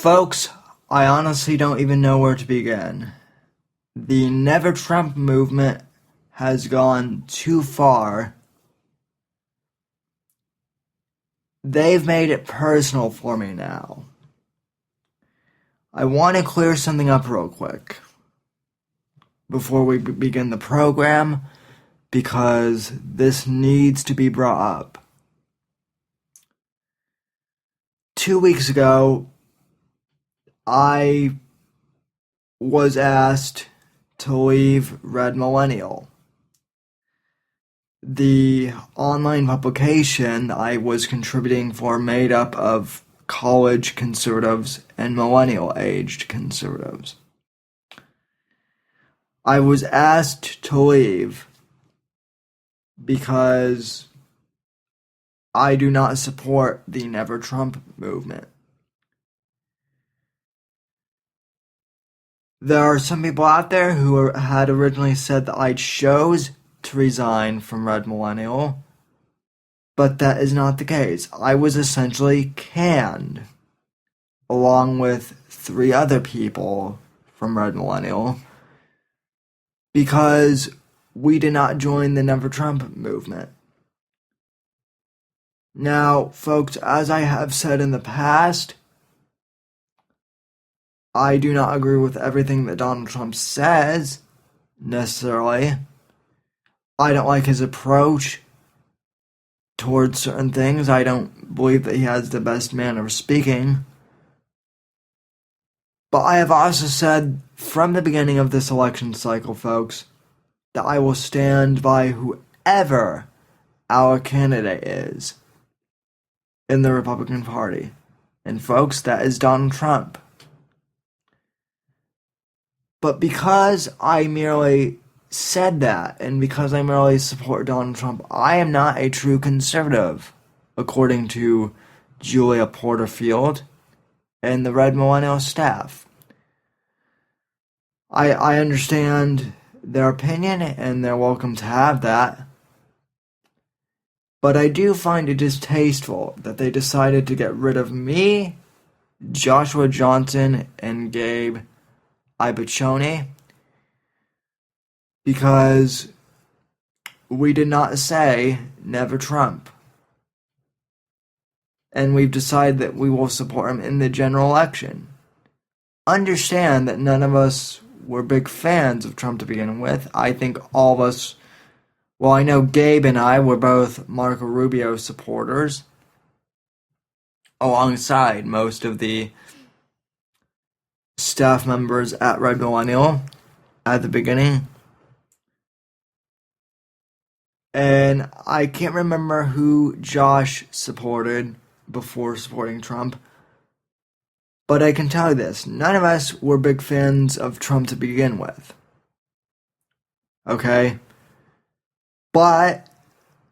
Folks, I honestly don't even know where to begin. The Never Trump movement has gone too far. They've made it personal for me now. I want to clear something up real quick before we begin the program, because this needs to be brought up. 2 weeks ago, I was asked to leave Red Millennial, the online publication I was contributing for, made up of college conservatives and millennial-aged conservatives. I was asked to leave because I do not support the Never Trump movement. There are some people out there who had originally said that I chose to resign from Red Millennial, but that is not the case. I was essentially canned, along with 3 other people from Red Millennial, because we did not join the Never Trump movement. Now, folks, as I have said in the past, I do not agree with everything that Donald Trump says, necessarily. I don't like his approach towards certain things. I don't believe that he has the best manner of speaking. But I have also said from the beginning of this election cycle, folks, that I will stand by whoever our candidate is in the Republican Party. And folks, that is Donald Trump. But because I merely said that, and because I merely support Donald Trump, I am not a true conservative, according to Julia Porterfield and the Red Millennial staff. I understand their opinion, and they're welcome to have that. But I do find it distasteful that they decided to get rid of me, Joshua Johnson, and Gabe Ibachoni, because we did not say Never Trump. And we've decided that we will support him in the general election. Understand that none of us were big fans of Trump to begin with. I think all of us, well, I know Gabe and I were both Marco Rubio supporters, alongside most of the staff members at Red Millennial at the beginning. And I can't remember who Josh supported before supporting Trump. But I can tell you this, none of us were big fans of Trump to begin with. Okay? But,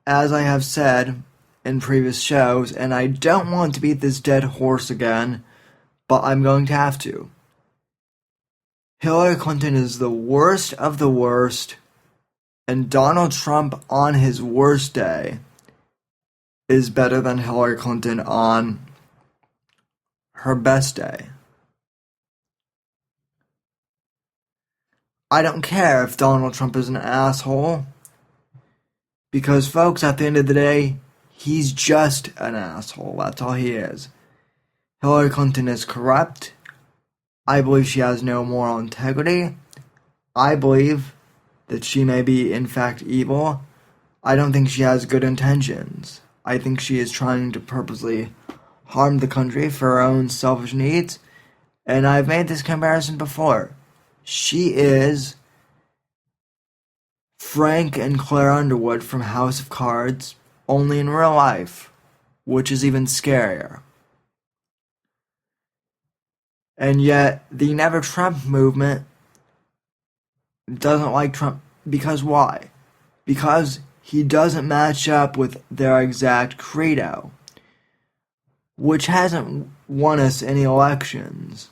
as I have said in previous shows, and I don't want to beat this dead horse again, but I'm going to have to. Hillary Clinton is the worst of the worst, and Donald Trump on his worst day is better than Hillary Clinton on her best day. I don't care if Donald Trump is an asshole, because folks, at the end of the day, he's just an asshole. That's all he is. Hillary Clinton is corrupt. I believe she has no moral integrity. I believe that she may be, in fact, evil. I don't think she has good intentions. I think she is trying to purposely harm the country for her own selfish needs. And I've made this comparison before. She is Frank and Claire Underwood from House of Cards, only in real life, which is even scarier. And yet, the Never Trump movement doesn't like Trump. Because why? Because he doesn't match up with their exact credo, which hasn't won us any elections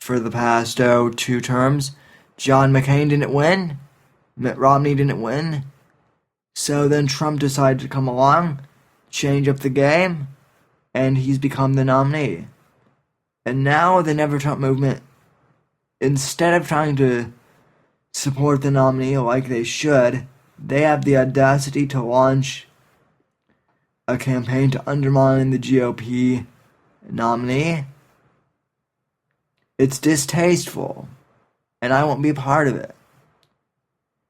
for the past, 2 terms. John McCain didn't win. Mitt Romney didn't win. So then Trump decided to come along, change up the game, and he's become the nominee. And now the Never Trump movement, instead of trying to support the nominee like they should, they have the audacity to launch a campaign to undermine the GOP nominee. It's distasteful, and I won't be a part of it.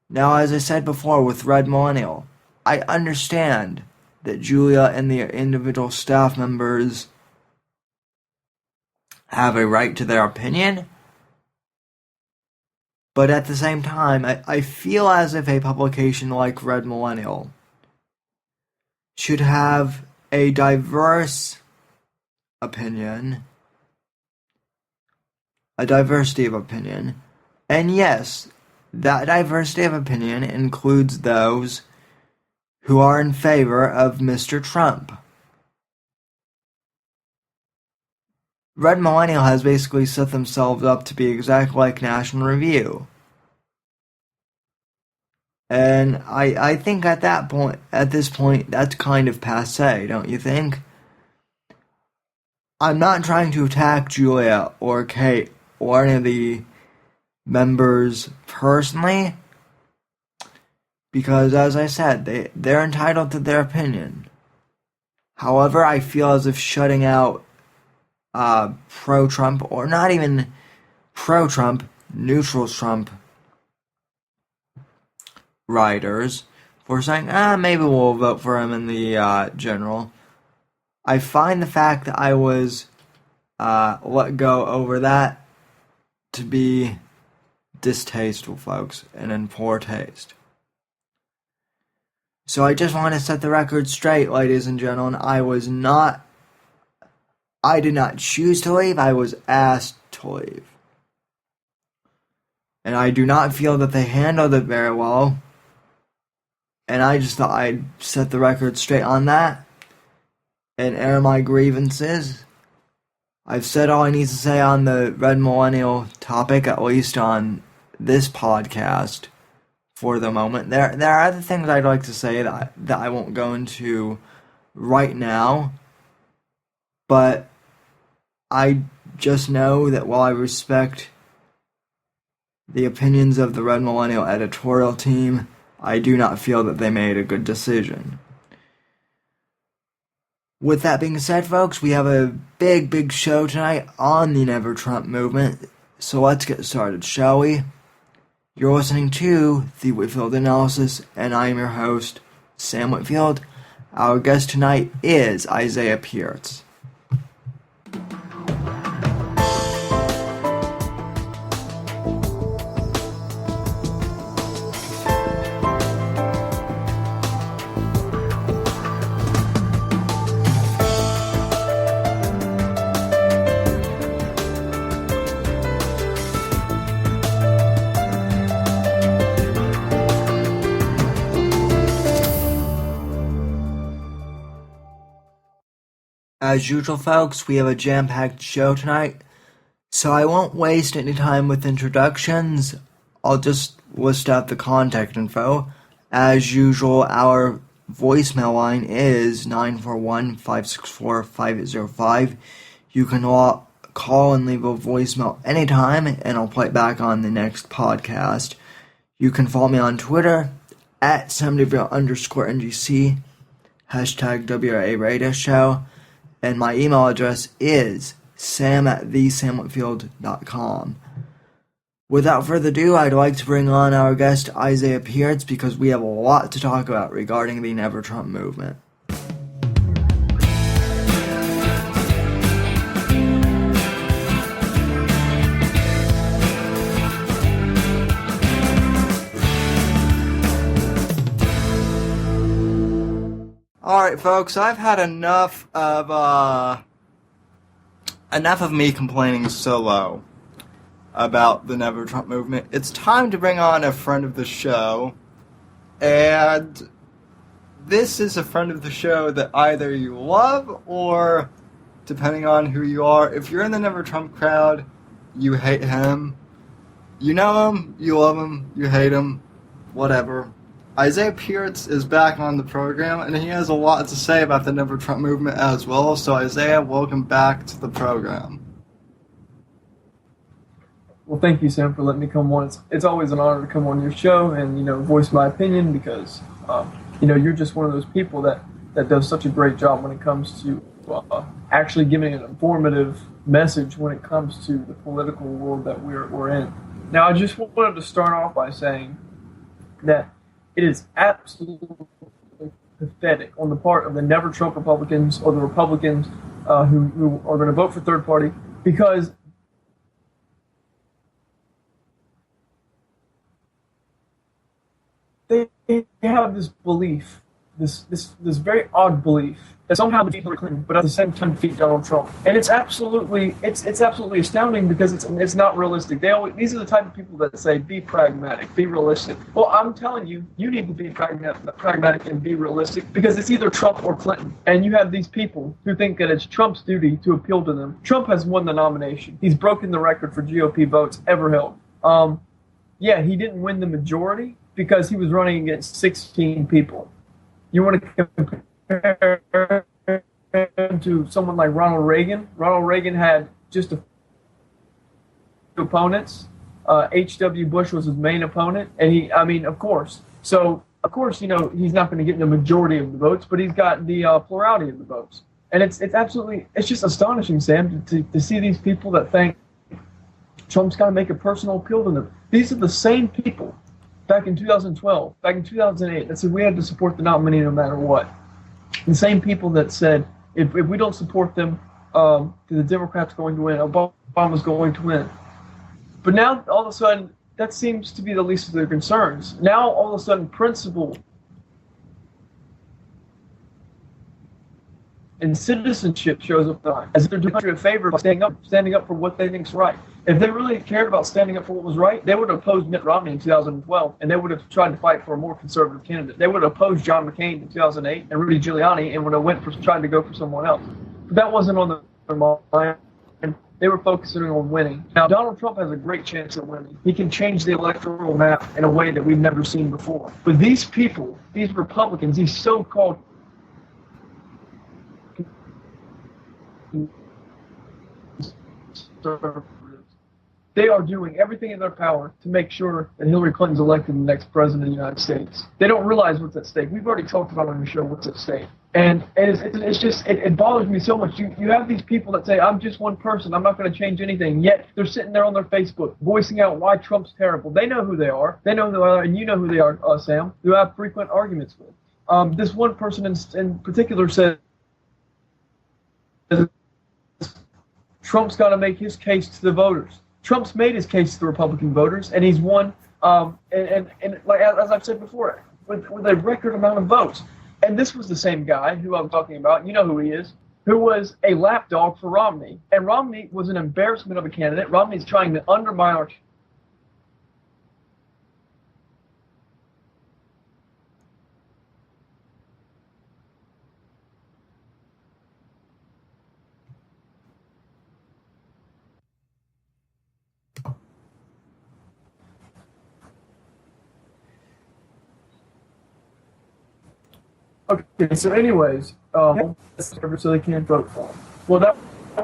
Now, as I said before with Red Millennial, I understand that Julia and the individual staff members have a right to their opinion, but at the same time, I feel as if a publication like Red Millennial should have a diverse opinion, a diversity of opinion, and yes, that diversity of opinion includes those who are in favor of Mr. Trump. Red Millennial has basically set themselves up to be exactly like National Review. And I think at this point, that's kind of passé, don't you think? I'm not trying to attack Julia or Kate or any of the members personally, because as I said, they're entitled to their opinion. However, I feel as if shutting out pro-Trump, or not even pro-Trump, neutral Trump writers for saying, maybe we'll vote for him in the general. I find the fact that I was let go over that to be distasteful, folks, and in poor taste. So I just want to set the record straight, ladies and gentlemen. I did not choose to leave, I was asked to leave. And I do not feel that they handled it very well. And I just thought I'd set the record straight on that and air my grievances. I've said all I need to say on the Red Millennial topic, at least on this podcast for the moment. There are other things I'd like to say that I won't go into right now. But I just know that while I respect the opinions of the Red Millennial editorial team, I do not feel that they made a good decision. With that being said, folks, we have a big show tonight on the Never Trump movement. So let's get started, shall we? You're listening to The Whitfield Analysis, and I am your host, Sam Whitfield. Our guest tonight is Isaiah Pyritz. As usual, folks, we have a jam-packed show tonight, so I won't waste any time with introductions. I'll just list out the contact info. As usual, our voicemail line is 941-564-5805. You can call and leave a voicemail anytime, and I'll play it back on the next podcast. You can follow me on Twitter, at @SamDeVille_NGC, hashtag WRA Radio Show. And my email address is sam@thesamwhitfield.com. Without further ado, I'd like to bring on our guest, Isaiah Pyritz, because we have a lot to talk about regarding the Never Trump movement. Alright, folks, I've had enough of me complaining solo about the Never Trump movement. It's time to bring on a friend of the show, and this is a friend of the show that either you love or, depending on who you are, if you're in the Never Trump crowd, you hate him. You know him, you love him, you hate him, whatever. Isaiah Pyritz is back on the program, and he has a lot to say about the Never Trump movement as well. So, Isaiah, welcome back to the program. Well, thank you, Sam, for letting me come on. It's always an honor to come on your show and voice my opinion because you're just one of those people that does such a great job when it comes to actually giving an informative message when it comes to the political world that we're in. Now, I just wanted to start off by saying that it is absolutely pathetic on the part of the Never Trump Republicans or the Republicans who are going to vote for third party because they have this belief, this very odd belief that somehow defeat Hillary Clinton, but at the same time defeat Donald Trump. And it's absolutely astounding because it's not realistic. These are the type of people that say be pragmatic, be realistic. Well, I'm telling you, you need to be pragmatic and be realistic because it's either Trump or Clinton. And you have these people who think that it's Trump's duty to appeal to them. Trump has won the nomination. He's broken the record for GOP votes ever held. Yeah, he didn't win the majority because he was running against 16 people. You want to compare him to someone like Ronald Reagan? Ronald Reagan had just a few opponents. H.W. Bush was his main opponent. And of course. So, of course, he's not going to get the majority of the votes, but he's got the plurality of the votes. And it's just astonishing, Sam, to see these people that think Trump's got to make a personal appeal to them. These are the same people back in 2012, back in 2008, that said we had to support the nominee no matter what. The same people that said if we don't support them, the Democrats going to win, Obama's going to win. But now, all of a sudden, that seems to be the least of their concerns. Now, all of a sudden, principle and citizenship shows up as if they're doing country a favor by standing up for what they think's right. If they really cared about standing up for what was right, they would have opposed Mitt Romney in 2012, and they would have tried to fight for a more conservative candidate. They would have opposed John McCain in 2008 and Rudy Giuliani, and would have tried to go for someone else. But that wasn't on their mind. They were focusing on winning. Now, Donald Trump has a great chance at winning. He can change the electoral map in a way that we've never seen before. But these people, these Republicans, these so-called they are doing everything in their power to make sure that Hillary Clinton's elected the next president of the United States. They don't realize what's at stake. We've already talked about on the show what's at stake. And it bothers me so much. You have these people that say, I'm just one person, I'm not going to change anything. Yet they're sitting there on their Facebook voicing out why Trump's terrible. They know who they are. They know who they are, and you know who they are, Sam, who I have frequent arguments with. This one person in particular said, Trump's got to make his case to the voters. Trump's made his case to the Republican voters, and he's won, and like as I've said before, with a record amount of votes. And this was the same guy who I'm talking about, you know who he is, who was a lapdog for Romney. And Romney was an embarrassment of a candidate. Romney's trying to undermine our Okay, so anyways, so they can't vote for him. Well, that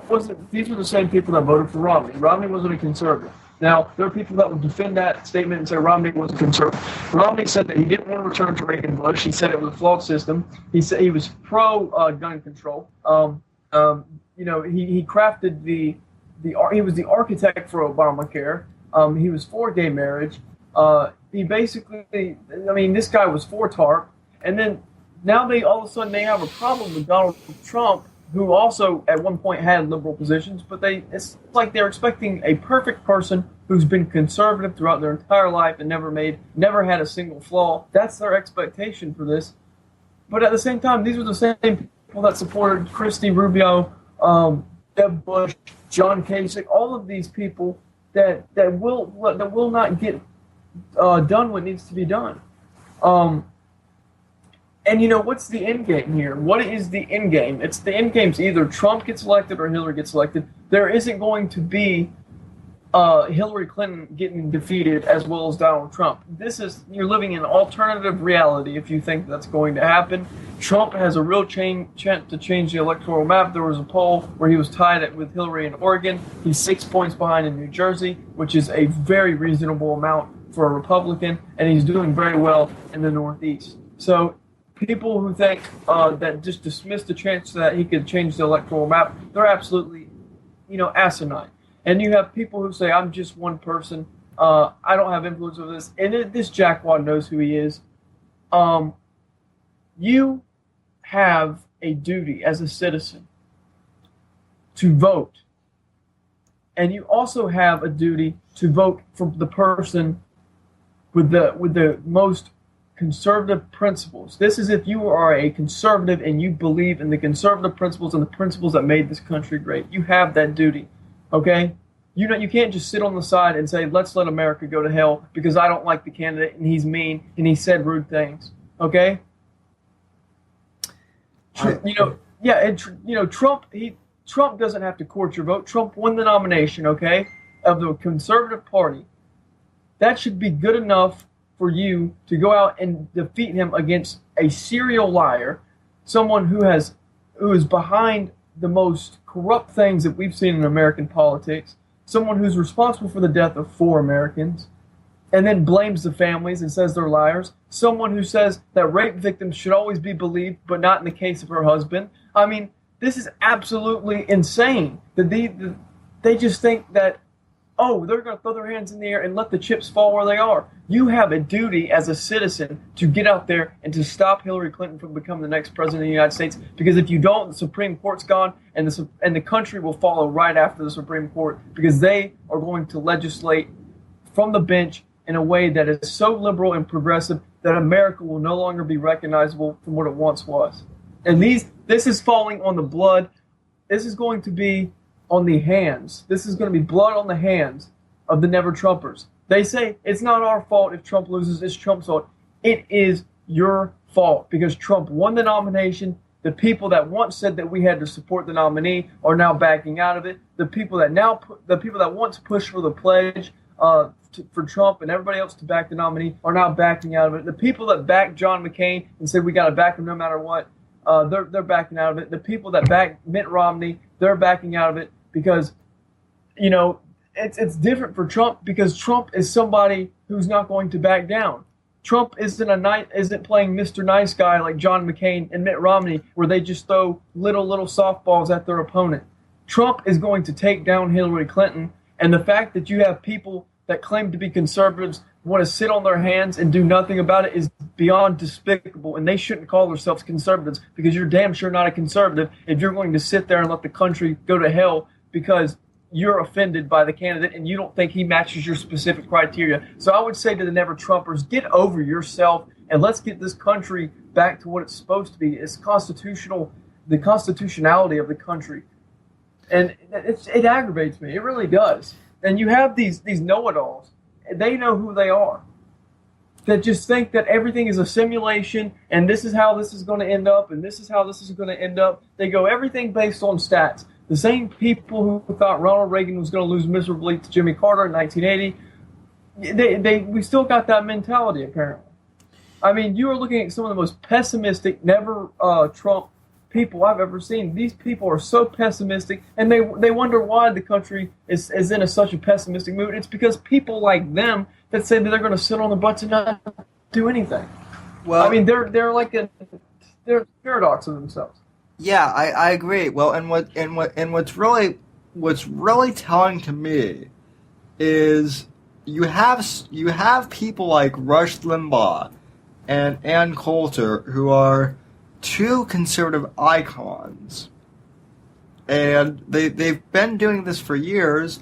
wasn't. These were the same people that voted for Romney. Romney wasn't a conservative. Now, there are people that would defend that statement and say Romney was a conservative. Romney said that he didn't want to return to Reagan-Bush. He said it was a flawed system. He said he was pro-gun control. He crafted he was the architect for Obamacare. He was for gay marriage. He basically, this guy was for TARP, and then. Now all of a sudden they have a problem with Donald Trump, who also at one point had liberal positions, but it's like they're expecting a perfect person who's been conservative throughout their entire life and never had a single flaw. That's their expectation for this. But at the same time, these were the same people that supported Christie, Rubio, Jeb Bush, John Kasich, all of these people that will not get done what needs to be done. And what's the end game here? What is the end game? The end game's either Trump gets elected or Hillary gets elected. There isn't going to be Hillary Clinton getting defeated as well as Donald Trump. You're living in alternative reality if you think that's going to happen. Trump has a real chance to change the electoral map. There was a poll where he was tied with Hillary in Oregon. He's 6 points behind in New Jersey, which is a very reasonable amount for a Republican, and he's doing very well in the Northeast. So people who think that just dismiss the chance that he could change the electoral map, they're absolutely, asinine. And you have people who say, I'm just one person. I don't have influence over this. And this jackwad knows who he is. You have a duty as a citizen to vote. And you also have a duty to vote for the person with the most conservative principles. This is if you are a conservative and you believe in the conservative principles and the principles that made this country great. You have that duty. Okay? You can't just sit on the side and say, let's let America go to hell because I don't like the candidate and he's mean and he said rude things. Okay? Trump doesn't have to court your vote. Trump won the nomination, okay, of the conservative party. That should be good enough for you to go out and defeat him against a serial liar, someone who is behind the most corrupt things that we've seen in American politics, someone who's responsible for the death of 4 Americans, and then blames the families and says they're liars, someone who says that rape victims should always be believed, but not in the case of her husband. I mean, this is absolutely insane that they just think that, they're going to throw their hands in the air and let the chips fall where they are. You have a duty as a citizen to get out there and to stop Hillary Clinton from becoming the next president of the United States. Because if you don't, the Supreme Court's gone, and the country will follow right after the Supreme Court because they are going to legislate from the bench in a way that is so liberal and progressive that America will no longer be recognizable from what it once was. And this is falling on the blood. This is going to be on the hands. This is going to be blood on the hands of the Never Trumpers. They say it's not our fault if Trump loses, it's Trump's fault. It is your fault because Trump won the nomination. The people that once said that we had to support the nominee are now backing out of it. The people that once pushed for the pledge for Trump and everybody else to back the nominee are now backing out of it. The people that backed John McCain and said we got to back him no matter what, they're backing out of it. The people that backed Mitt Romney, they're backing out of it because, it's different for Trump because Trump is somebody who's not going to back down. Trump isn't playing Mr. Nice Guy like John McCain and Mitt Romney where they just throw little softballs at their opponent. Trump is going to take down Hillary Clinton, and the fact that you have people that claim to be conservatives want to sit on their hands and do nothing about it is beyond despicable, and they shouldn't call themselves conservatives because you're damn sure not a conservative if you're going to sit there and let the country go to hell because you're offended by the candidate and you don't think he matches your specific criteria. So I would say to the Never Trumpers, get over yourself and let's get this country back to what it's supposed to be. It's constitutional, the constitutionality of the country. And it aggravates me. It really does. And you have these know-it-alls. They know who they are. That just think that everything is a simulation and this is how this is going to end up and this is how this is going to end up. They go everything based on stats. The same people who thought Ronald Reagan was going to lose miserably to Jimmy Carter in 1980, we still got that mentality apparently. I mean, you are looking at some of the most pessimistic, never Trump people I've ever seen. These people are so pessimistic, and they wonder why the country is in such a pessimistic mood. It's because people like them that say that they're going to sit on the butts and not do anything. Well, I mean, they're paradox of themselves. Yeah, I agree. Well, what's really telling to me is you have people like Rush Limbaugh and Ann Coulter who are two conservative icons, and they've been doing this for years,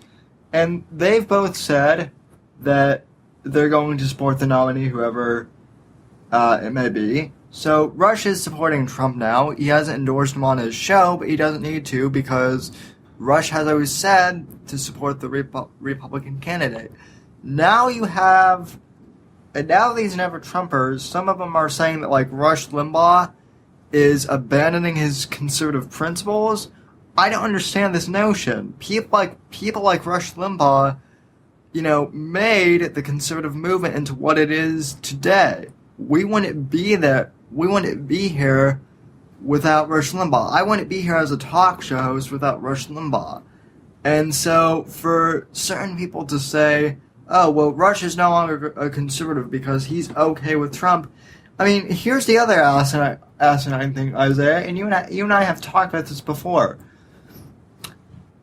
and they've both said that they're going to support the nominee, whoever it may be. So Rush is supporting Trump now. He hasn't endorsed him on his show, but he doesn't need to because Rush has always said to support the Republican candidate. Now these Never Trumpers, some of them are saying that like Rush Limbaugh is abandoning his conservative principles. I don't understand this notion. People like Rush Limbaugh made the conservative movement into what it is today. We wouldn't be there. We wouldn't be here without Rush Limbaugh. I wouldn't be here as a talk show host without Rush Limbaugh. And so for certain people to say, oh, well, Rush is no longer a conservative because he's okay with Trump. I mean, here's the other asinine thing, Isaiah, and you and I have talked about this before.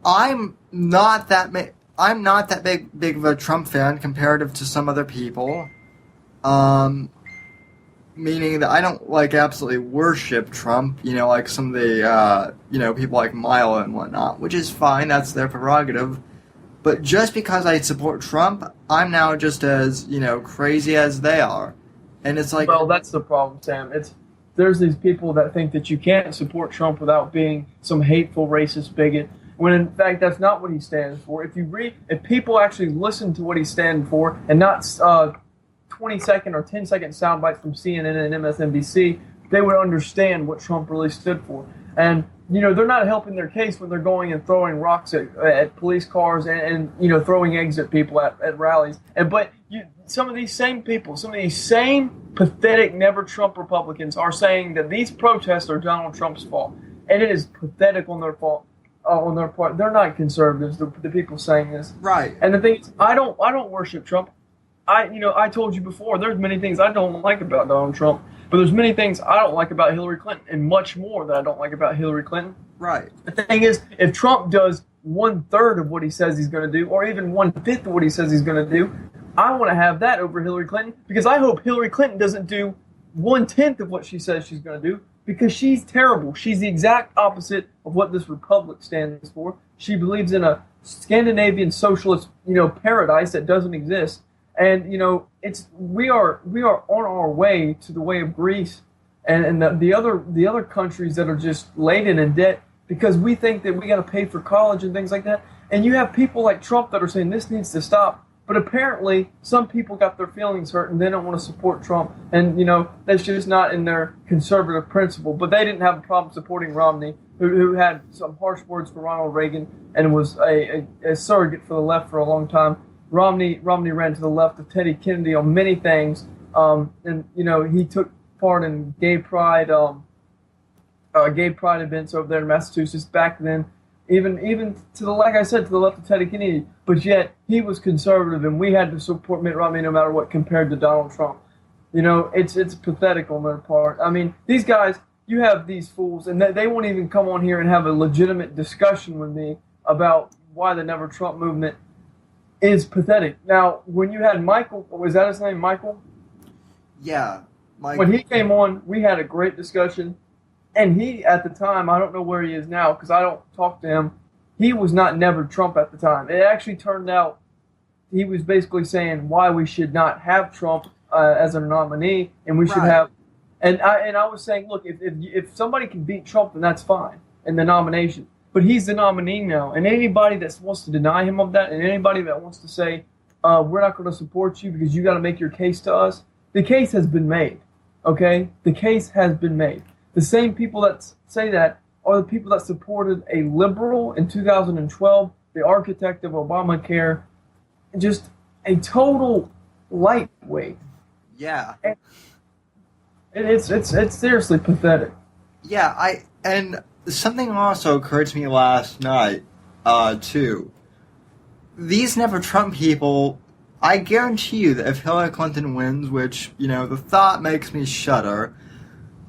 I'm not that big of a Trump fan comparative to some other people. Meaning that I don't absolutely worship Trump, like some of the people like Milo and whatnot, which is fine, that's their prerogative. But just because I support Trump, I'm now just as, crazy as they are. And it's like, well, that's the problem, Sam. There's these people that think that you can't support Trump without being some hateful, racist bigot, when in fact that's not what he stands for. If people actually listen to what he's standing for and not 20-second or 10-second sound bites from CNN and MSNBC, they would understand what Trump really stood for. And, they're not helping their case when they're going and throwing rocks at police cars and throwing eggs at people at rallies. But some of these same people, some of these same pathetic never Trump Republicans are saying that these protests are Donald Trump's fault. And it is pathetic on their fault. On their part. They're not conservatives, the people saying this. Right. And the thing is, I don't worship Trump. I told you before, there's many things I don't like about Donald Trump, but there's many things I don't like about Hillary Clinton, and much more that I don't like about Hillary Clinton. Right. The thing is, if Trump does 1/3 of what he says he's going to do, or even 1/5 of what he says he's going to do, I want to have that over Hillary Clinton, because I hope Hillary Clinton doesn't do 1/10 of what she says she's going to do, because she's terrible. She's the exact opposite of what this republic stands for. She believes in a Scandinavian socialist, paradise that doesn't exist. And we are on our way to the way of Greece and the other countries that are just laden in debt because we think that we got to pay for college and things like that. And you have people like Trump that are saying this needs to stop. But apparently some people got their feelings hurt and they don't want to support Trump. And that's just not in their conservative principle. But they didn't have a problem supporting Romney, who had some harsh words for Ronald Reagan and was a surrogate for the left for a long time. Romney ran to the left of Teddy Kennedy on many things, and he took part in gay pride events over there in Massachusetts back then. Even to the like I said, to the left of Teddy Kennedy, but yet he was conservative, and we had to support Mitt Romney no matter what compared to Donald Trump. It's pathetic on their part. I mean, these guys, you have these fools, and they won't even come on here and have a legitimate discussion with me about why the Never Trump movement is pathetic. Now, when you had Michael, was that his name, Michael? Yeah. Michael. When he came on, we had a great discussion. And he, at the time, I don't know where he is now because I don't talk to him. He was not Never Trump at the time. It actually turned out he was basically saying why we should not have Trump as a nominee, and we should have. And I was saying, look, if somebody can beat Trump, then that's fine in the nomination. But he's the nominee now, and anybody that wants to deny him of that, and anybody that wants to say we're not going to support you because you got to make your case to us, the case has been made. Okay, the case has been made. The same people that say that are the people that supported a liberal in 2012, the architect of Obamacare, just a total lightweight. Yeah. And it's seriously pathetic. Yeah, and something also occurred to me last night, too. These Never Trump people, I guarantee you that if Hillary Clinton wins, which, the thought makes me shudder,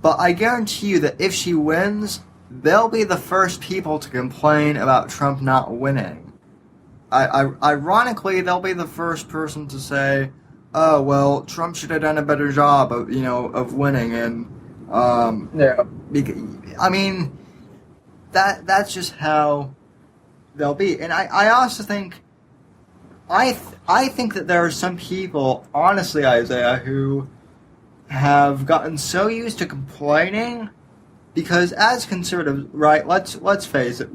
but I guarantee you that if she wins, they'll be the first people to complain about Trump not winning. Ironically, they'll be the first person to say, oh, well, Trump should have done a better job of winning, and, yeah. I mean, that's just how they'll be. And I also think, I think that there are some people, honestly, Isaiah, who have gotten so used to complaining, because as conservatives, right, let's face it,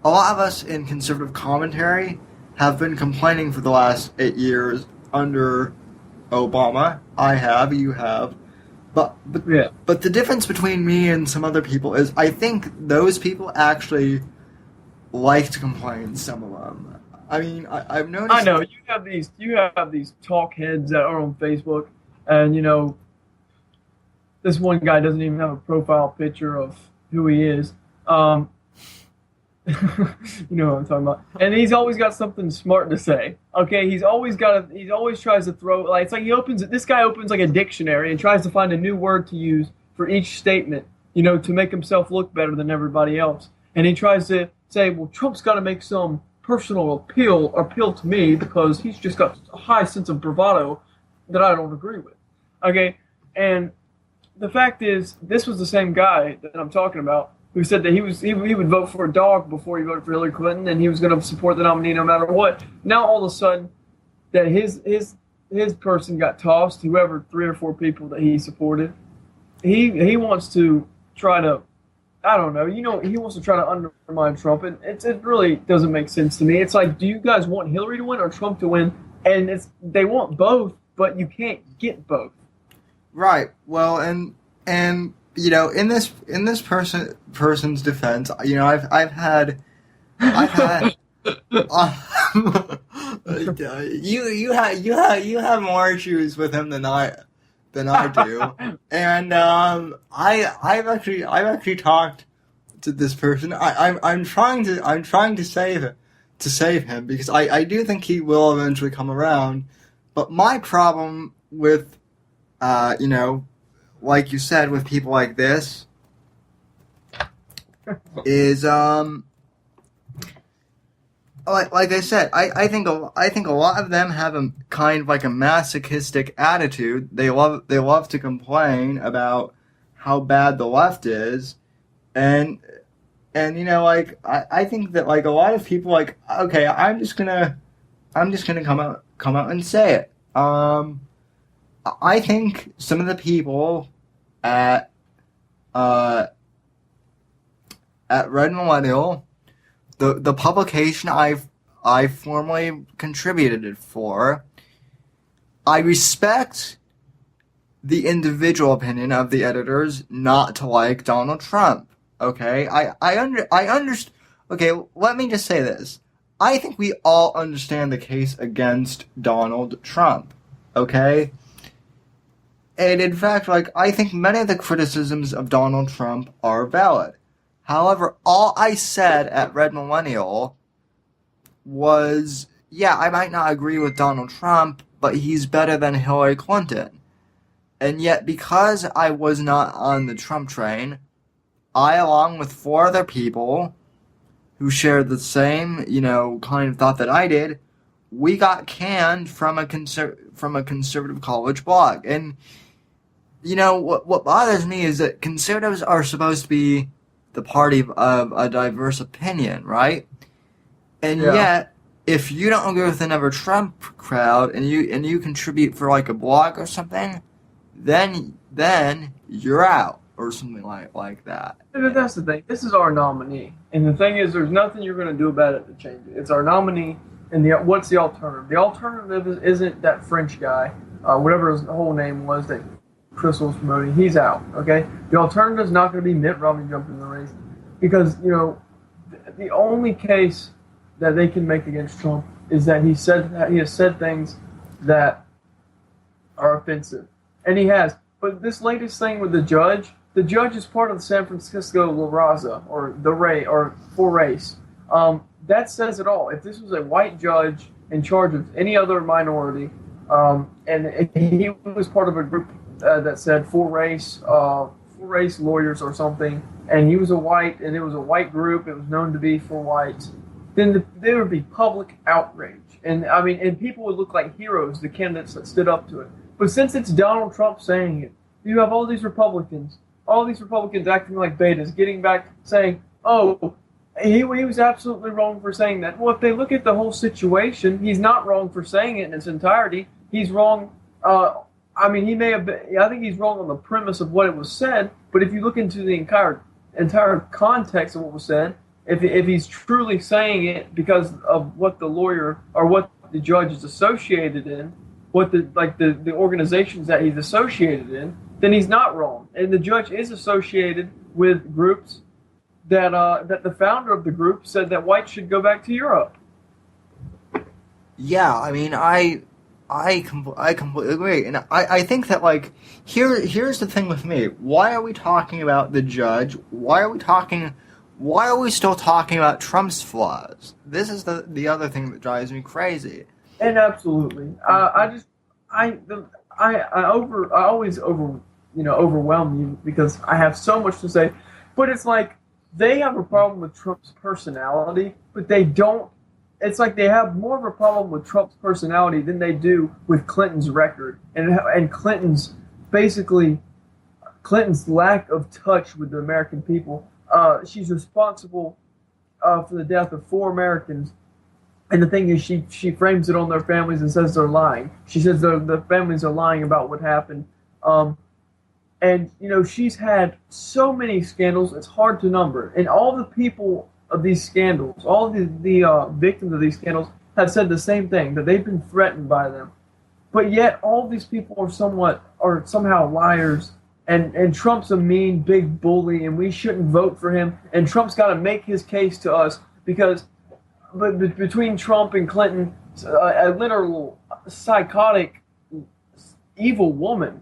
a lot of us in conservative commentary have been complaining for the last 8 years under Obama. I have, you have. But the difference between me and some other people is I think those people actually like to complain, some of them. I mean, I've I noticed. know you have these talk heads that are on Facebook, and this one guy doesn't even have a profile picture of who he is. Um, you know what I'm talking about. And he's always got something smart to say. Okay, he's always tries to throw, like, it's like this guy opens like a dictionary and tries to find a new word to use for each statement, to make himself look better than everybody else. And he tries to say, well, Trump's got to make some personal appeal to me because he's just got a high sense of bravado that I don't agree with. Okay, and the fact is, this was the same guy that I'm talking about who said that he would vote for a dog before he voted for Hillary Clinton, and he was going to support the nominee no matter what. Now all of a sudden, that his person got tossed. Whoever 3 or 4 people that he supported, he wants to try to, I don't know, he wants to try to undermine Trump, and it really doesn't make sense to me. It's like, do you guys want Hillary to win or Trump to win? And they want both, but you can't get both. Right. Well, and in this person's defense, I've had you have more issues with him than I do, and I've actually talked to this person. I'm trying to save him because I do think he will eventually come around, but my problem with like you said, with people like this, is like I said, I think a lot of them have a kind of like a masochistic attitude. They love to complain about how bad the left is, and like I think that like a lot of people like, okay, I'm just gonna come out and say it. I think some of the people at Red Millennial, the publication I formerly contributed for, I respect the individual opinion of the editors not to like Donald Trump. Okay, I understand. Okay, let me just say this. I think we all understand the case against Donald Trump. Okay. And in fact, like, I think many of the criticisms of Donald Trump are valid. However, all I said at Red Millennial was, yeah, I might not agree with Donald Trump, but he's better than Hillary Clinton. And yet, because I was not on the Trump train, I, along with 4 other people who shared the same, kind of thought that I did, we got canned from a conservative college blog. And what bothers me is that conservatives are supposed to be the party of a diverse opinion, right? And yet, if you don't agree with the Never Trump crowd and you contribute for like a blog or something, then you're out or something like that. But that's the thing. This is our nominee, and the thing is, there's nothing you're going to do about it to change it. It's our nominee, and what's the alternative? The alternative isn't that French guy, whatever his whole name was that Chris was promoting. He's out. Okay, the alternative is not going to be Mitt Romney jumping in the race, because the only case that they can make against Trump is that he has said things that are offensive, and he has. But this latest thing with the judge is part of the San Francisco La Raza, or the Ray, or for race. That says it all. If this was a white judge in charge of any other minority, and he was part of a group that said for race lawyers or something, and he was a white, and it was a white group, it was known to be for whites, then there would be public outrage. And I mean, and people would look like heroes, the candidates that stood up to it. But since it's Donald Trump saying it, you have all these Republicans acting like betas, getting back saying, oh, he was absolutely wrong for saying that. Well, if they look at the whole situation, he's not wrong for saying it in its entirety. He's wrong. I mean, he may have been, I think he's wrong on the premise of what it was said, but if you look into the entire context of what was said, if he's truly saying it because of what the lawyer or what the judge is associated in, what the organizations that he's associated in, then he's not wrong. And the judge is associated with groups that the founder of the group said that whites should go back to Europe. Yeah, I mean, I completely agree, and I think that like here's the thing with me. Why are we talking about the judge? Why are we still talking about Trump's flaws? This is the other thing that drives me crazy. And absolutely, I just I always overwhelm you because I have so much to say, but it's like they have a problem with Trump's personality, but they don't. It's like they have more of a problem with Trump's personality than they do with Clinton's record and Clinton's lack of touch with the American people. She's responsible for the death of 4 Americans. And the thing is, she frames it on their families and says they're lying. She says the families are lying about what happened. And, she's had so many scandals, it's hard to number. And all the people of these scandals, all the victims of these scandals have said the same thing, that they've been threatened by them. But yet all these people are somehow liars. And Trump's a mean, big bully, and we shouldn't vote for him. And Trump's got to make his case to us because between Trump and Clinton, a literal psychotic, evil woman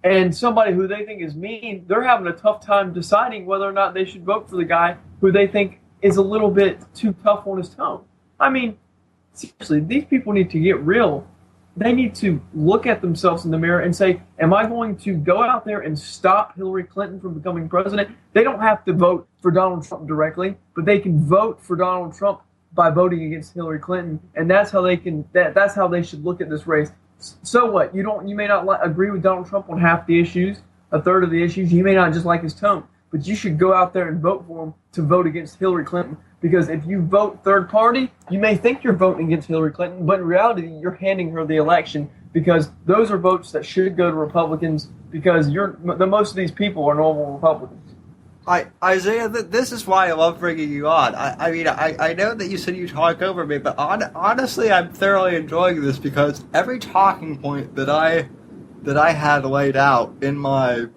and somebody who they think is mean, they're having a tough time deciding whether or not they should vote for the guy who they think is a little bit too tough on his tone. I mean, seriously, these people need to get real. They need to look at themselves in the mirror and say, am I going to go out there and stop Hillary Clinton from becoming president? They don't have to vote for Donald Trump directly, but they can vote for Donald Trump by voting against Hillary Clinton, and that's how that's how they should look at this race. So what? You may not agree with Donald Trump on half the issues, a third of the issues. You may not just like his tone, but you should go out there and vote for him to vote against Hillary Clinton. Because if you vote third party, you may think you're voting against Hillary Clinton, but in reality, you're handing her the election because those are votes that should go to Republicans because most of these people are normal Republicans. Isaiah, this is why I love bringing you on. I mean, I know that you said you talk over me, but honestly, I'm thoroughly enjoying this because every talking point that I had laid out in my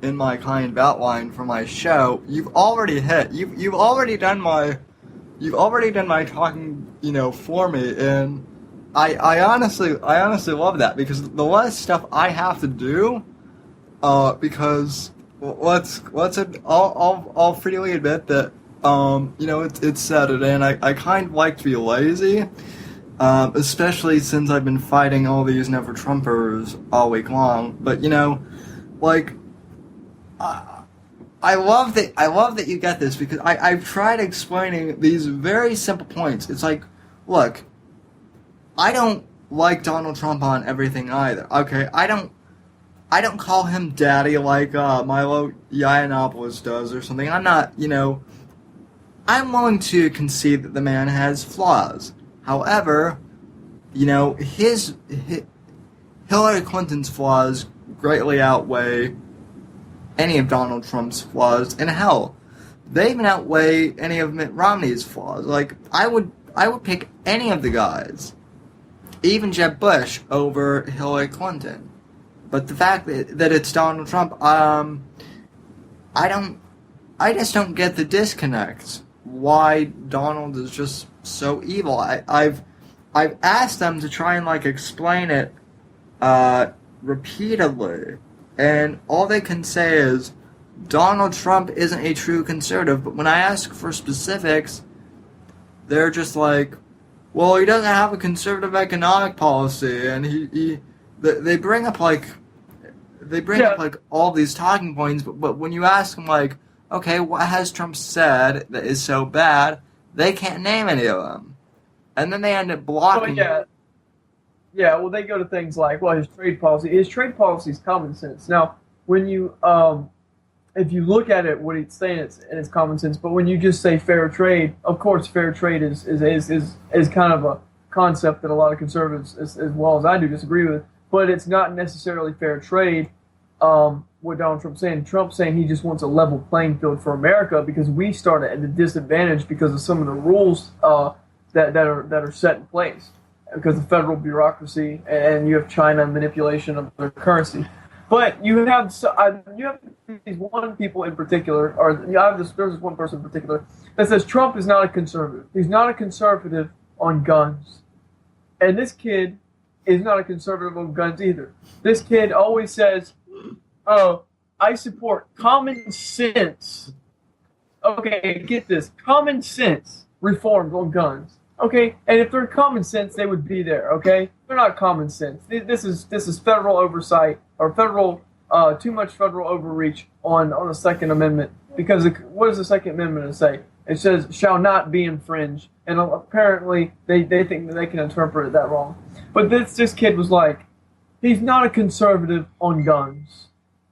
kind of outline for my show, you've already hit. You've already done my talking, for me, and I honestly love that because the less stuff I have to do, because. I'll freely admit that, it's Saturday and I kind of like to be lazy, especially since I've been fighting all these Never Trumpers all week long. But, I love that you get this because I've tried explaining these very simple points. It's like, look, I don't like Donald Trump on everything either. Okay, I don't call him daddy like Milo Yiannopoulos does or something. I'm not, I'm willing to concede that the man has flaws. However, his Hillary Clinton's flaws greatly outweigh any of Donald Trump's flaws. And hell, they even outweigh any of Mitt Romney's flaws. Like, I would pick any of the guys, even Jeb Bush, over Hillary Clinton. But the fact that it's Donald Trump, I just don't get the disconnect. Why Donald is just so evil. I've asked them to try and explain it repeatedly, and all they can say is Donald Trump isn't a true conservative. But when I ask for specifics, they're just like, well, he doesn't have a conservative economic policy, and they bring up all these talking points, but when you ask them okay, what has Trump said that is so bad, they can't name any of them, and then they end up blocking. Well, they go to things like, well, his trade policy is common sense. Now, when you if you look at it, what he's saying, it's common sense. But when you just say fair trade, of course, fair trade is kind of a concept that a lot of conservatives, as well as I do, disagree with. But it's not necessarily fair trade. What Donald Trump's saying. Trump's saying he just wants a level playing field for America because we start at a disadvantage because of some of the rules that are set in place because of federal bureaucracy, and you have China manipulation of their currency. But you have these one people in particular, or there's this one person in particular that says Trump is not a conservative. He's not a conservative on guns. And this kid is not a conservative on guns either. This kid always says, "Oh, I support common sense." Okay, get this. Common sense reforms on guns. Okay, and if they're common sense, they would be there. Okay, they're not common sense. This is federal oversight or federal too much federal overreach on the Second Amendment. Because what does the Second Amendment say? It says shall not be infringed, and apparently they think that they can interpret it that wrong. But this kid was like, he's not a conservative on guns.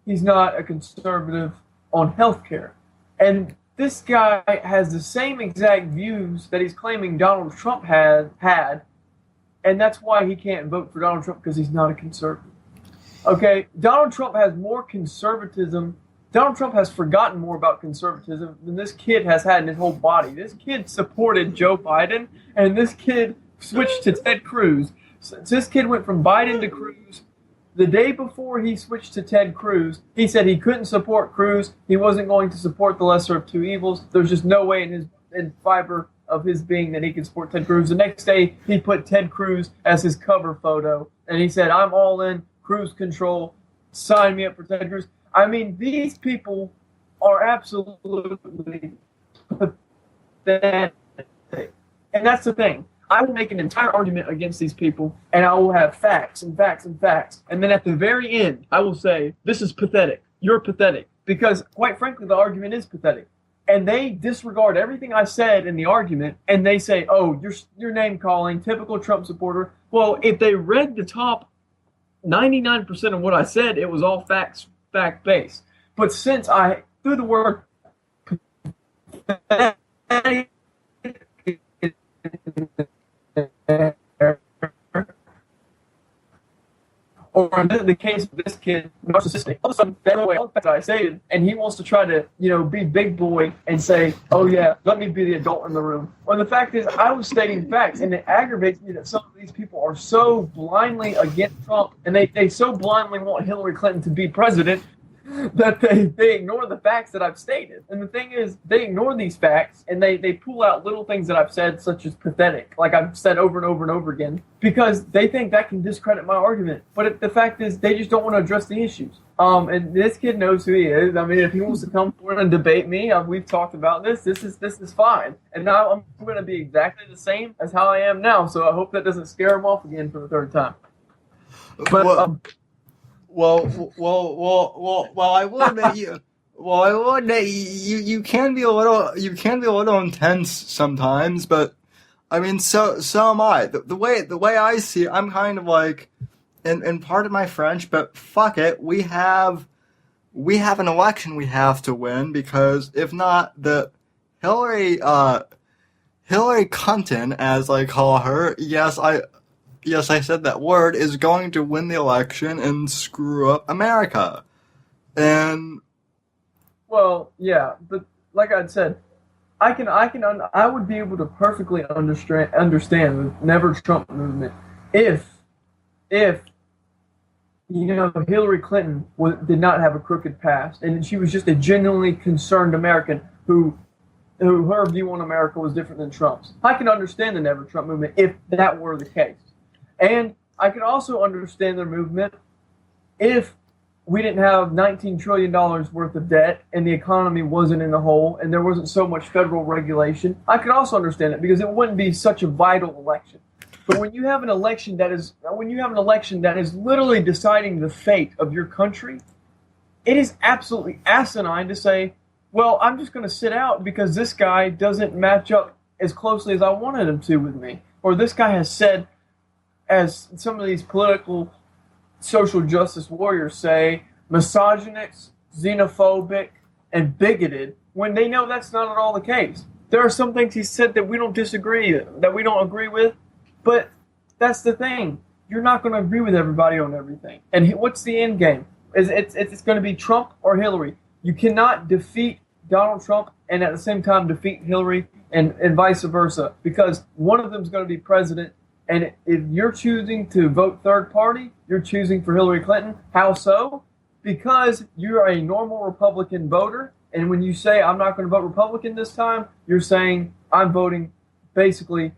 He's not a conservative on healthcare, and this guy has the same exact views that he's claiming Donald Trump had, and that's why he can't vote for Donald Trump, because he's not a conservative. Okay, Donald Trump has more conservatism. Donald Trump has forgotten more about conservatism than this kid has had in his whole body. This kid supported Joe Biden, and this kid switched to Ted Cruz. So this kid went from Biden to Cruz. The day before he switched to Ted Cruz, he said he couldn't support Cruz. He wasn't going to support the lesser of two evils. There's just no way in fiber of his being that he could support Ted Cruz. The next day, he put Ted Cruz as his cover photo, and he said, "I'm all in cruise control. Sign me up for Ted Cruz." I mean, these people are absolutely pathetic. And that's the thing. I will make an entire argument against these people, and I will have facts and facts and facts. And then at the very end, I will say, this is pathetic. You're pathetic. Because, quite frankly, the argument is pathetic. And they disregard everything I said in the argument, and they say, "Oh, you're name-calling, typical Trump supporter." Well, if they read the top 99% of what I said, it was all fact-based. But since I threw the word pathetic or in the case of this kid, narcissistic, all of a sudden, all the facts I stated, and he wants to try to, be big boy and say, "Oh yeah, let me be the adult in the room." When the fact is, I was stating facts, and it aggravates me that some of these people are so blindly against Trump, and they so blindly want Hillary Clinton to be president, that they ignore the facts that I've stated. And the thing is, they ignore these facts, and they pull out little things that I've said, such as pathetic, like I've said over and over and over again, because they think that can discredit my argument. But the fact is, they just don't want to address the issues. And this kid knows who he is. I mean, if he wants to come forward and debate me, we've talked about this. This is fine. And now I'm going to be exactly the same as how I am now. So I hope that doesn't scare him off again for the third time. But Well, I will admit you. Well, I will admit you can be a little intense sometimes, but I mean, so am I. The way I see it, I'm kind of like, and pardon my French, but fuck it, we have an election we have to win, because if not, the Hillary Clinton, as I call her, yes, I said that word, is going to win the election and screw up America. And well, yeah, but like I said, I would be able to perfectly understand the Never Trump movement if Hillary Clinton did not have a crooked past, and she was just a genuinely concerned American who her view on America was different than Trump's. I can understand the Never Trump movement if that were the case. And I could also understand their movement if we didn't have $19 trillion worth of debt and the economy wasn't in the hole and there wasn't so much federal regulation. I could also understand it, because it wouldn't be such a vital election. But when you have an election that is literally deciding the fate of your country, it is absolutely asinine to say, "Well, I'm just going to sit out because this guy doesn't match up as closely as I wanted him to with me," or this guy has said, as some of these political social justice warriors say, misogynist, xenophobic, and bigoted, when they know that's not at all the case. There are some things he said that we don't agree with, but that's the thing. You're not going to agree with everybody on everything. And what's the end game? It's going to be Trump or Hillary. You cannot defeat Donald Trump and at the same time defeat Hillary and vice versa, because one of them is going to be president. And if you're choosing to vote third party, you're choosing for Hillary Clinton. How so? Because you're a normal Republican voter. And when you say, "I'm not going to vote Republican this time," you're saying, "I'm voting basically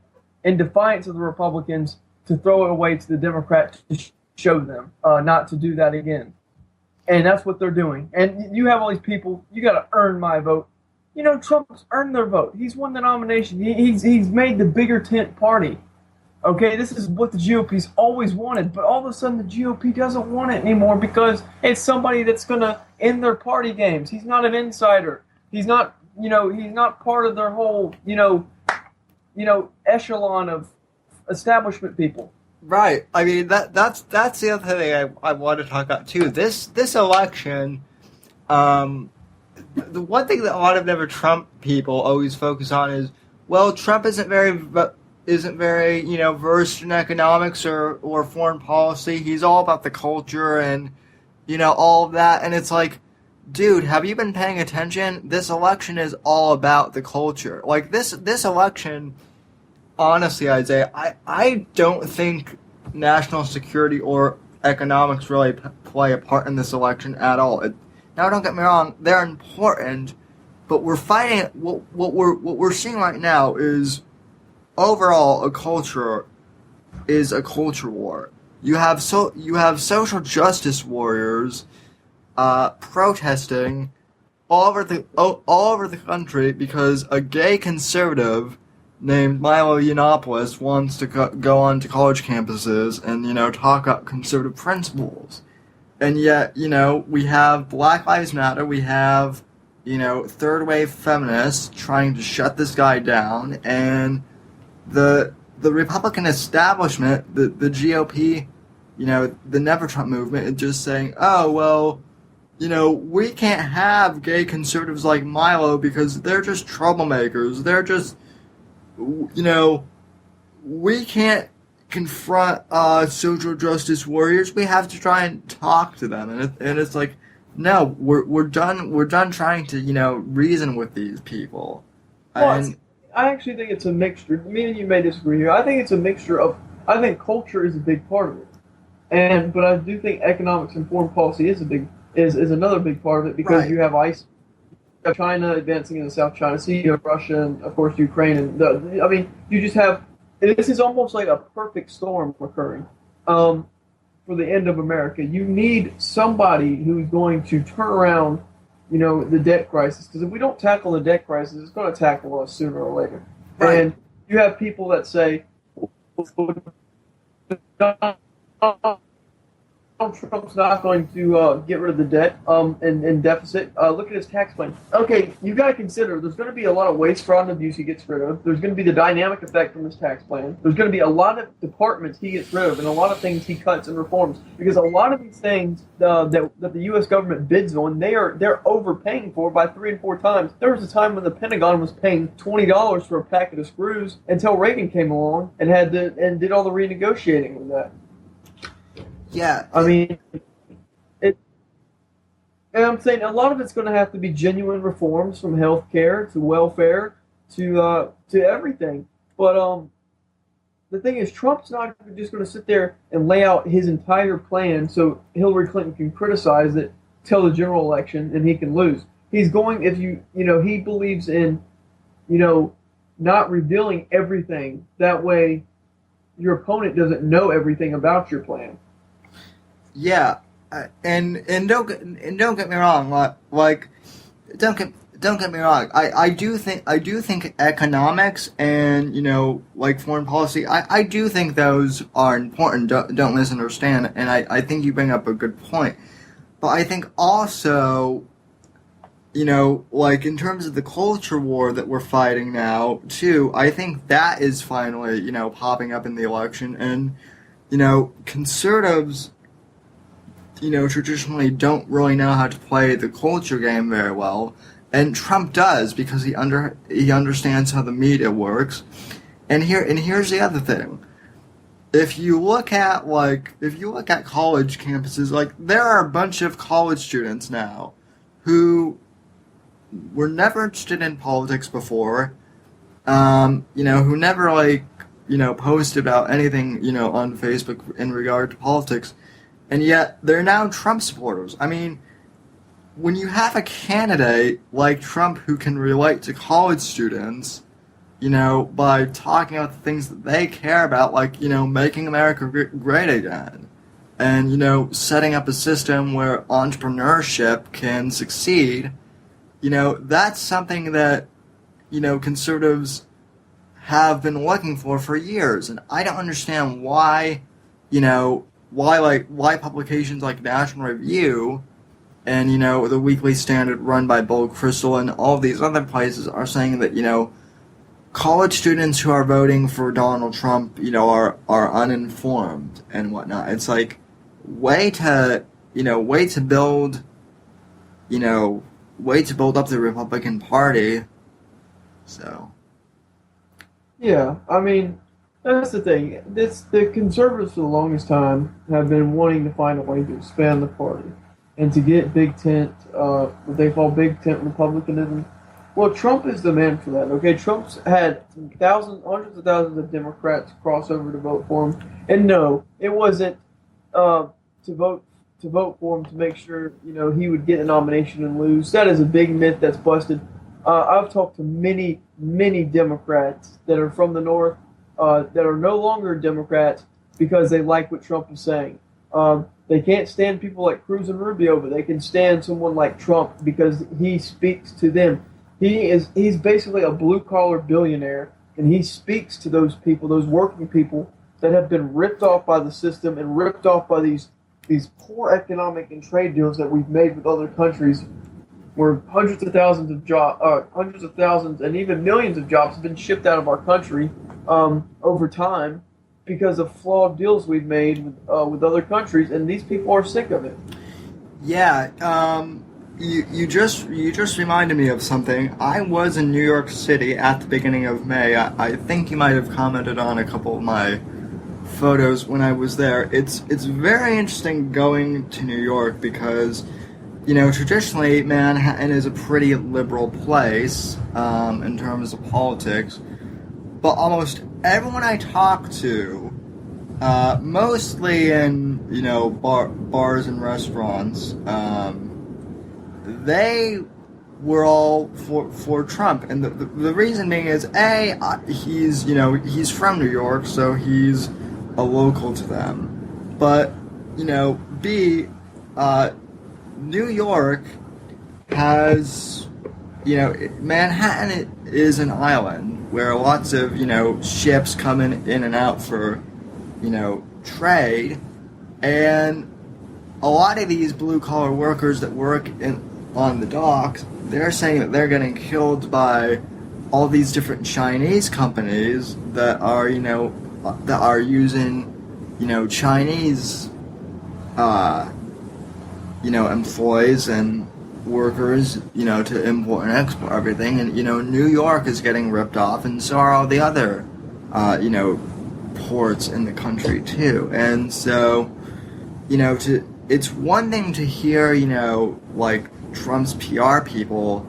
in defiance of the Republicans to throw it away to the Democrats to show them not to do that again. And that's what they're doing. And you have all these people, you got to earn my vote. You know, Trump's earned their vote. He's won the nomination. He's made the bigger tent party. Okay, this is what the GOP's always wanted. But all of a sudden, the GOP doesn't want it anymore because it's somebody that's going to end their party games. He's not an insider. He's not, he's not part of their whole, echelon of establishment people. Right. I mean, that's the other thing I want to talk about too. This election, the one thing that a lot of never Trump people always focus on is, well, Trump isn't very versed in economics or foreign policy. He's all about the culture and all of that. And it's like, dude, have you been paying attention? This election is all about the culture. Like this election. Honestly, Isaiah, I don't think national security or economics really play a part in this election at all. Now, don't get me wrong; they're important, but we're fighting. What we're seeing right now is overall a culture war. You have social justice warriors protesting all over the country because a gay conservative named Milo Yiannopoulos wants to go on to college campuses and, talk about conservative principles. And yet, we have Black Lives Matter, we have, third wave feminists trying to shut this guy down, and the Republican establishment, the GOP, the Never Trump movement is just saying, oh, well, we can't have gay conservatives like Milo because they're just troublemakers. They're just, we can't confront social justice warriors. We have to try and talk to them, and it's like, no, we're done trying to reason with these people. Well, I actually think it's a mixture. Me and you may disagree here. I think it's a mixture of. I think culture is a big part of it, but I do think economics and foreign policy is another big part of it because you have ICE. China advancing in the South China Sea, you have Russia, and of course Ukraine, and you just have. This is almost like a perfect storm occurring for the end of America. You need somebody who's going to turn around, the debt crisis. Because if we don't tackle the debt crisis, it's going to tackle us sooner or later. Right. And you have people that say, Trump's not going to get rid of the debt and deficit. Look at his tax plan. Okay, you got to consider there's going to be a lot of waste, fraud, and abuse he gets rid of. There's going to be the dynamic effect from his tax plan. There's going to be a lot of departments he gets rid of and a lot of things he cuts and reforms because a lot of these things that the U.S. government bids on, they're overpaying for by 3 and 4 times. There was a time when the Pentagon was paying $20 for a packet of screws until Reagan came along and did all the renegotiating with that. Yeah, I mean, and I'm saying a lot of it's going to have to be genuine reforms from healthcare to welfare to everything. But the thing is, Trump's not just going to sit there and lay out his entire plan so Hillary Clinton can criticize it till the general election and he can lose. He's going he believes in not revealing everything. That way, your opponent doesn't know everything about your plan. Yeah, and don't get me wrong. Don't get me wrong. I do think economics and foreign policy. I do think those are important. Don't misunderstand. And I think you bring up a good point. But I think also, in terms of the culture war that we're fighting now too. I think that is finally popping up in the election, and conservatives. Traditionally don't really know how to play the culture game very well, and Trump does because he understands how the media works. And here's the other thing: if you look at college campuses, there are a bunch of college students now who were never interested in politics before, who never post about anything on Facebook in regard to politics. And yet, they're now Trump supporters. I mean, when you have a candidate like Trump who can relate to college students, by talking about the things that they care about, like, making America great again. And, setting up a system where entrepreneurship can succeed. That's something that, conservatives have been looking for years. And I don't understand why, why publications like National Review and, the Weekly Standard run by Bill Kristol and all these other places are saying that, college students who are voting for Donald Trump, are uninformed and whatnot. It's like, way to build up the Republican Party. So Yeah, I mean, that's the thing. The conservatives for the longest time have been wanting to find a way to expand the party and to get big tent, what they call big tent republicanism. Well, Trump is the man for that. Okay, Trump's had hundreds of thousands of Democrats cross over to vote for him, and no, it wasn't to vote for him to make sure he would get a nomination and lose. That is a big myth that's busted. I've talked to many Democrats that are from the North that are no longer Democrats because they like what Trump is saying. They can't stand people like Cruz and Rubio, but they can stand someone like Trump because he speaks to them. He's basically a blue-collar billionaire, and he speaks to those people, those working people that have been ripped off by the system and ripped off by these poor economic and trade deals that we've made with other countries, where hundreds of thousands and even millions of jobs have been shipped out of our country over time because of flawed deals we've made with other countries, and these people are sick of it. Yeah, you just reminded me of something. I was in New York City at the beginning of May. I think you might have commented on a couple of my photos when I was there. It's very interesting going to New York because, traditionally Manhattan is a pretty liberal place in terms of politics, but almost everyone I talk to, mostly in bars and restaurants, they were all for Trump, and the reason being is he's from New York, so he's a local to them, but B, New York has, Manhattan is an island where lots of ships come in and out for trade, and a lot of these blue collar workers that work on the docks, they're saying that they're getting killed by all these different Chinese companies that are using Chinese employees and workers to import and export everything, and New York is getting ripped off, and so are all the other ports in the country too. And so it's one thing to hear like Trump's PR people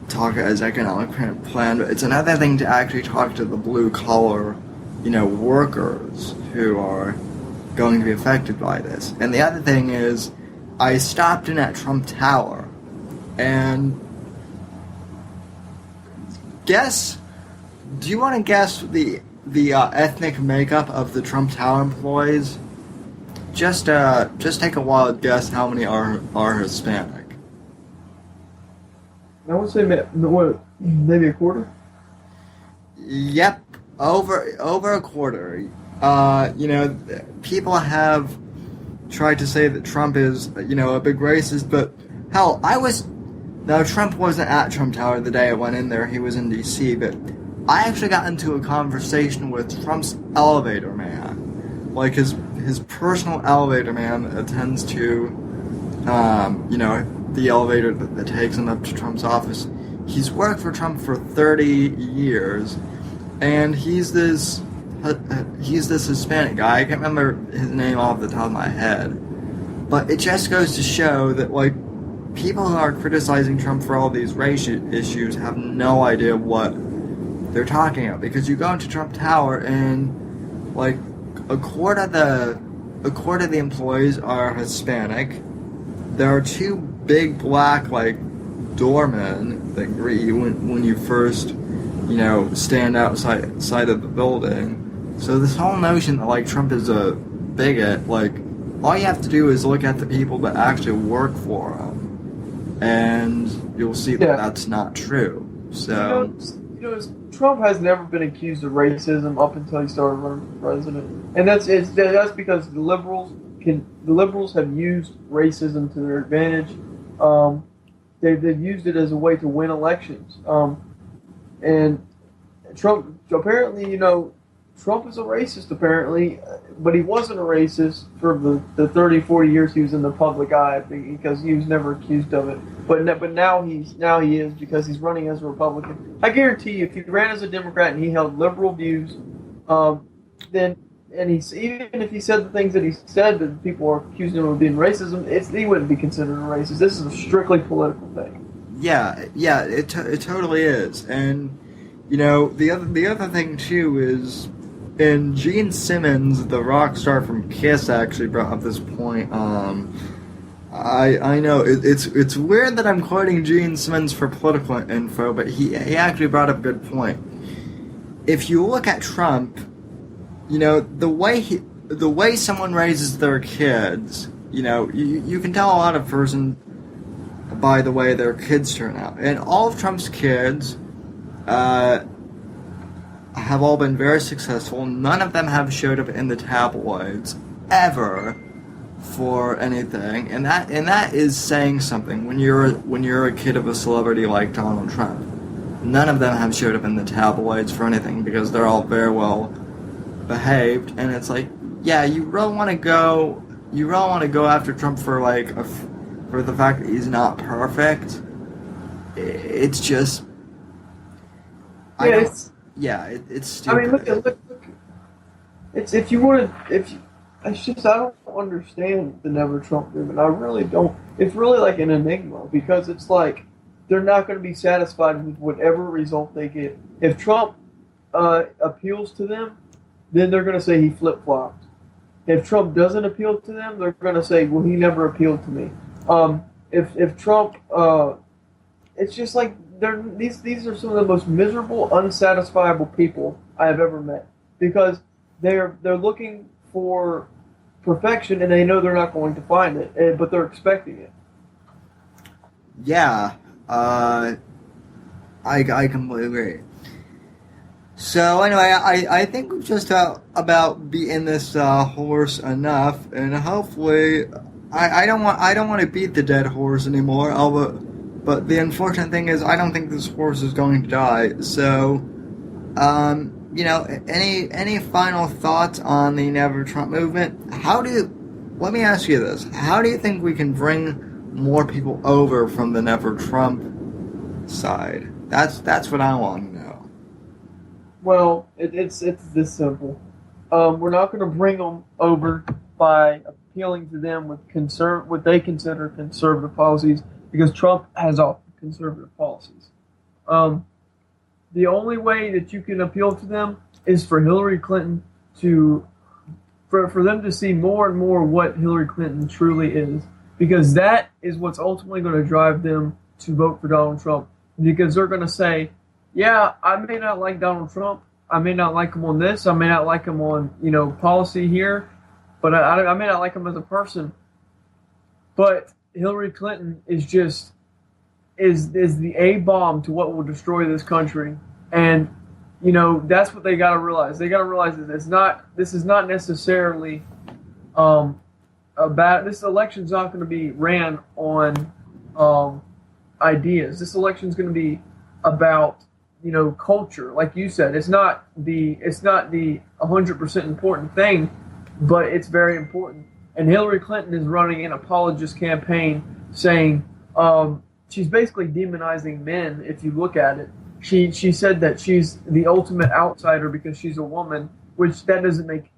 talk as economic plan, but it's another thing to actually talk to the blue collar workers who are going to be affected by this. And the other thing is, I stopped in at Trump Tower, and do you want to guess the ethnic makeup of the Trump Tower employees? Just take a wild guess how many are Hispanic. I would say maybe a quarter. Yep, over a quarter. People have tried to say that Trump is, a big racist, but hell, Trump wasn't at Trump Tower the day I went in there. He was in D.C., but I actually got into a conversation with Trump's elevator man. Like, his personal elevator man attends to, the elevator that takes him up to Trump's office. He's worked for Trump for 30 years, and he's this Hispanic guy. I can't remember his name off the top of my head, but it just goes to show that, like, people who are criticizing Trump for all these race issues have no idea what they're talking about, because you go into Trump Tower and, like, a quarter of the employees are Hispanic. There are two big black, like, doormen that greet you when you first, stand outside of the building. So this whole notion that, like, Trump is a bigot, like, all you have to do is look at the people that actually work for him, and you'll see that that's not true. So, Trump has never been accused of racism up until he started running for president, and that's because the liberals have used racism to their advantage. They've used it as a way to win elections. And Trump apparently, Trump is a racist apparently, but he wasn't a racist for the 30, 40 years he was in the public eye, because he was never accused of it. But now he is, because he's running as a Republican. I guarantee you, if he ran as a Democrat and he held liberal views, even if he said the things that he said that people are accusing him of being racism, he wouldn't be considered a racist. This is a strictly political thing. Yeah, it totally is. And the other thing too is, and Gene Simmons, the rock star from Kiss, actually brought up this point. I know it's weird that I'm quoting Gene Simmons for political info, but he actually brought up a good point. If you look at Trump, the way someone raises their kids, you can tell a lot of person by the way their kids turn out. And all of Trump's kids have all been very successful. None of them have showed up in the tabloids ever for anything, and that is saying something. When you're a kid of a celebrity like Donald Trump, none of them have showed up in the tabloids for anything because they're all very well behaved. And it's like, yeah, you really want to go after Trump for for the fact that he's not perfect. It's just, it's stupid. I mean, look. It's I don't understand the Never Trump movement. I really don't. It's really like an enigma, because it's like they're not going to be satisfied with whatever result they get. If Trump appeals to them, then they're going to say he flip-flopped. If Trump doesn't appeal to them, they're going to say, well, he never appealed to me. If Trump, it's just like these are some of the most miserable, unsatisfiable people I have ever met, because they're looking for perfection, and they know they're not going to find it, but they're expecting it. Yeah, I completely agree. So anyway, I think we've just about beaten this horse enough, and hopefully, I don't want to beat the dead horse anymore. But the unfortunate thing is, I don't think this horse is going to die. So, any final thoughts on the Never Trump movement? Let me ask you this: how do you think we can bring more people over from the Never Trump side? That's what I want to know. Well, it's this simple. We're not going to bring them over by appealing to them with what they consider conservative policies, because Trump has all conservative policies. The only way that you can appeal to them is for Hillary Clinton for them to see more and more what Hillary Clinton truly is, because that is what's ultimately going to drive them to vote for Donald Trump, because they're going to say, yeah, I may not like Donald Trump, I may not like him on this, I may not like him on policy here, but I may not like him as a person, but Hillary Clinton is the A-bomb to what will destroy this country. And that's what they got to realize. They got to realize that this is not necessarily about, this election's not going to be ran on ideas. This election's going to be about culture. Like you said, it's not the 100% important thing, but it's very important. And Hillary Clinton is running an apologist campaign, saying she's basically demonizing men. If you look at it, she said that she's the ultimate outsider because she's a woman, which that doesn't make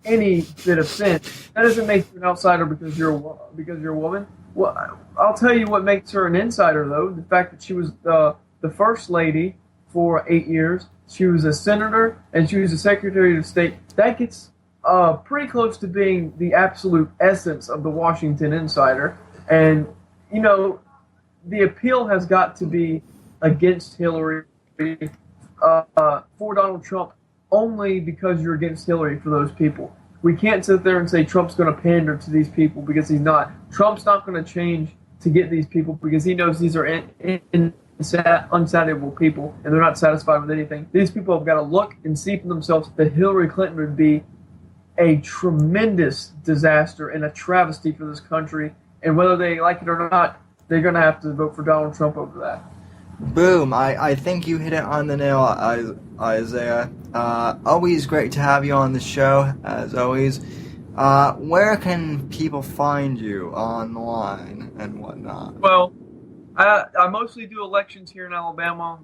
any bit of sense. That doesn't make you an outsider because you're a woman. Well, I'll tell you what makes her an insider, though: the fact that she was the first lady for 8 years, she was a senator, and she was a secretary of state. That gets pretty close to being the absolute essence of the Washington insider. And the appeal has got to be against Hillary for Donald Trump only because you're against Hillary for those people. We can't sit there and say Trump's going to pander to these people because he's not. Trump's not going to change to get these people because he knows these are unsatisfiable people and they're not satisfied with anything. These people have got to look and see for themselves that Hillary Clinton would be a tremendous disaster and a travesty for this country. And whether they like it or not, they're going to have to vote for Donald Trump over that. Boom. I think you hit it on the nail, Isaiah. Always great to have you on the show, as always. Where can people find you online and whatnot? Well, I mostly do elections here in Alabama.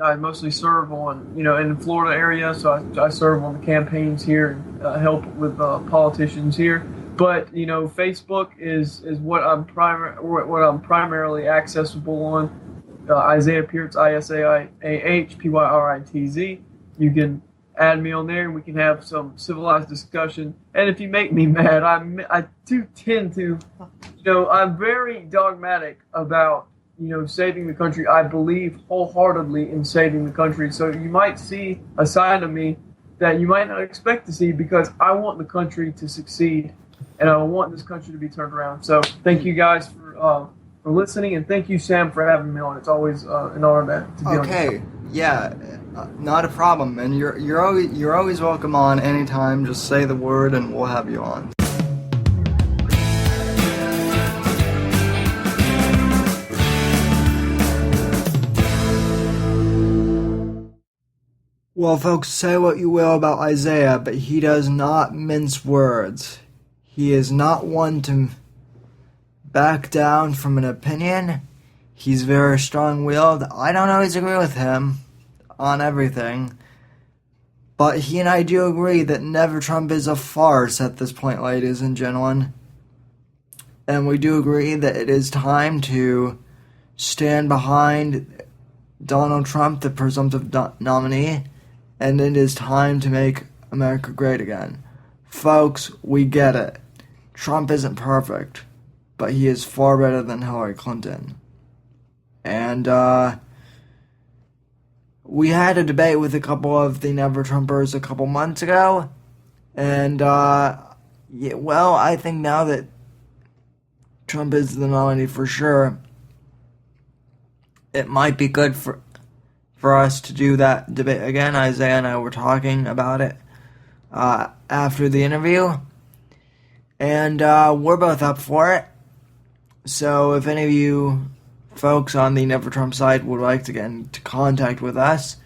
I mostly serve on, in the Florida area, so I serve on the campaigns here and help with politicians here. But Facebook is what I'm primarily accessible on. Isaiah Pyritz, ISAIAH PYRITZ. You can add me on there, and we can have some civilized discussion. And if you make me mad, I do tend to, I'm very dogmatic about saving the country. I believe wholeheartedly in saving the country. So you might see a side of me that you might not expect to see because I want the country to succeed, and I want this country to be turned around. So thank you guys for listening, and thank you, Sam, for having me on. It's always an honor to be on. Okay, yeah, not a problem, and you're always welcome on anytime. Just say the word, and we'll have you on. Well, folks, say what you will about Isaiah, but he does not mince words. He is not one to back down from an opinion. He's very strong-willed. I don't always agree with him on everything, but he and I do agree that Never Trump is a farce at this point, ladies and gentlemen. And we do agree that it is time to stand behind Donald Trump, the presumptive nominee, and it is time to make America great again. Folks, we get it. Trump isn't perfect, but he is far better than Hillary Clinton. And we had a debate with a couple of the Never Trumpers a couple months ago, and I think now that Trump is the nominee for sure, it might be good for us to do that debate again. Isaiah and I were talking about it after the interview, and we're both up for it. So if any of you folks on the Never Trump side would like to get into contact with us,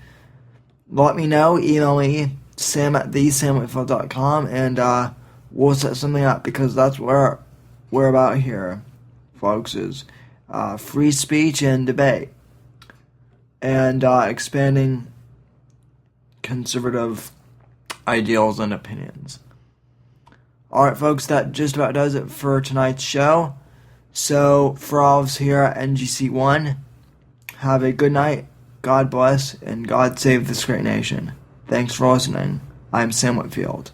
let me know. Email me, sam@thesamwhitfield.com, and we'll set something up, because that's what we're about here, folks, is free speech and debate, and expanding conservative ideals and opinions. Alright, folks, that just about does it for tonight's show. So, for all of us here at NGC1, have a good night, God bless, and God save this great nation. Thanks for listening. I'm Sam Whitfield.